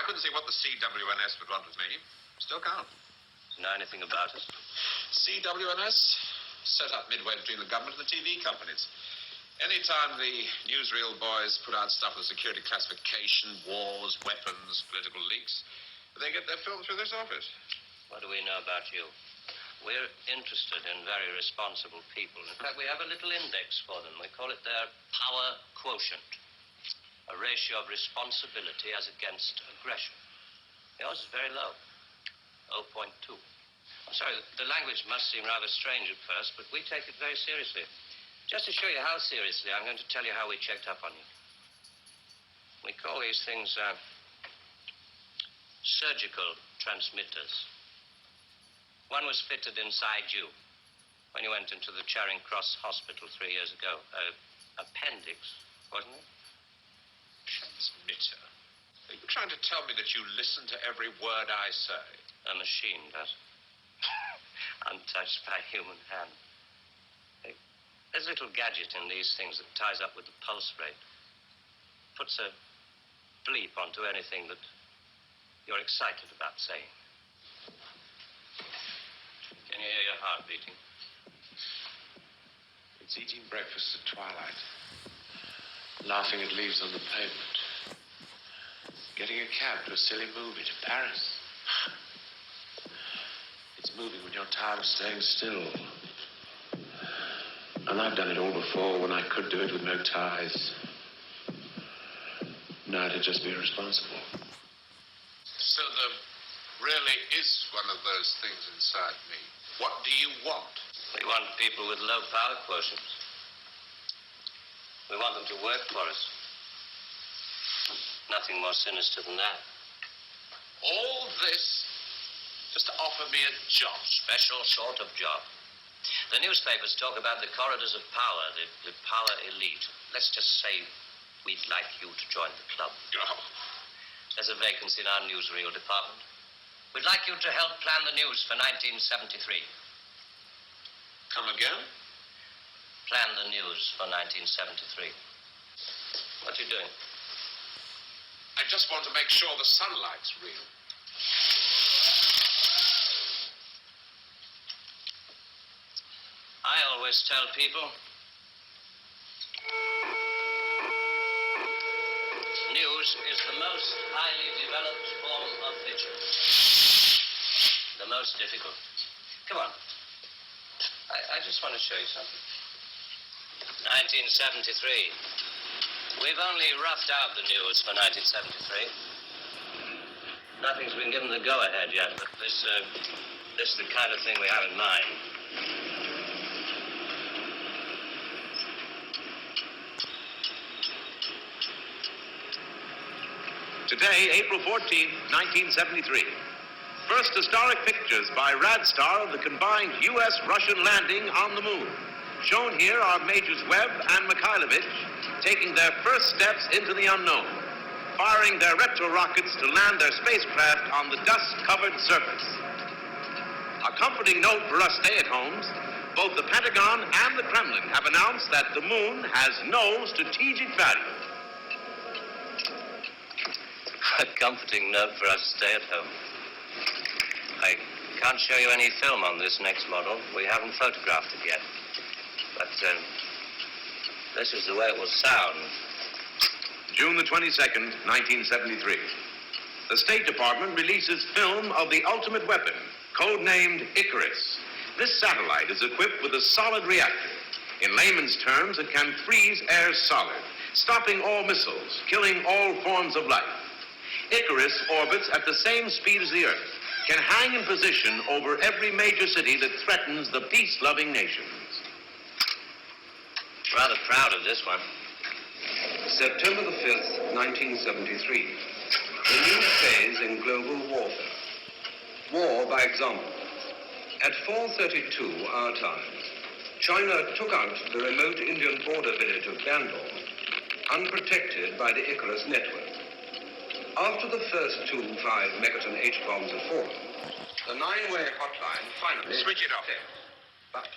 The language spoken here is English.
couldn't see what the CWNS would want with me. Still can't. Know anything about it? CWNS? Set up midway between the government and the TV companies. Anytime the newsreel boys put out stuff with security classification, wars, weapons, political leaks, they get their film through this office. What do we know about you? We're interested in very responsible people. In fact, we have a little index for them. We call it their power quotient. A ratio of responsibility as against aggression. Yours is very low. 0.2. I'm sorry, the language must seem rather strange at first, but we take it very seriously. Just to show you how seriously, I'm going to tell you how we checked up on you. We call these things surgical transmitters. One was fitted inside you when you went into the Charing Cross Hospital 3 years ago. Appendix, wasn't it? Transmitter? Are you trying to tell me that you listen to every word I say? A machine does. Untouched by human hand. There's a little gadget in these things that ties up with the pulse rate. Puts a bleep onto anything that you're excited about saying. Can you hear your heart beating? It's eating breakfast at twilight. Laughing at leaves on the pavement. Getting a cab to a silly movie to Paris. It's moving when you're tired of staying still. And I've done it all before when I could do it with no ties. Now it'd just be irresponsible. So there really is one of those things inside me. What do you want? We want people with low power quotients. We want them to work for us. Nothing more sinister than that. All this just to offer me a job. Special sort of job. The newspapers talk about the corridors of power, the power elite. Let's just say we'd like you to join the club. Oh. There's a vacancy in our newsreel department. We'd like you to help plan the news for 1973. Come again? Plan the news for 1973. What are you doing? I just want to make sure the sunlight's real. I always tell people, news is the most highly developed form of fiction. The most difficult. Come on. I just want to show you something. 1973. We've only roughed out the news for 1973. Nothing's been given the go-ahead yet, but this is the kind of thing we have in mind. Today, April 14th, 1973. First historic pictures by Radstar of the combined U.S.-Russian landing on the moon. Shown here are Majors Webb and Mikhailovich taking their first steps into the unknown, firing their retro rockets to land their spacecraft on the dust-covered surface. A comforting note for us stay-at-homes, both the Pentagon and the Kremlin have announced that the moon has no strategic value. A comforting note for us to stay at home. I can't show you any film on this next model. We haven't photographed it yet. But this is the way it will sound. June the 22nd, 1973. The State Department releases film of the ultimate weapon, codenamed Icarus. This satellite is equipped with a solid reactor. In layman's terms, it can freeze air solid, stopping all missiles, killing all forms of life. Icarus orbits at the same speed as the Earth, can hang in position over every major city that threatens the peace-loving nations. Rather proud of this one. September the 5th, 1973. A new phase in global warfare. War by example. At 4:32 our time, China took out the remote Indian border village of Bandar, unprotected by the Icarus network. After the first 2 5-megaton H-bombs had fallen, the 9-way hotline finally... Switch it off. But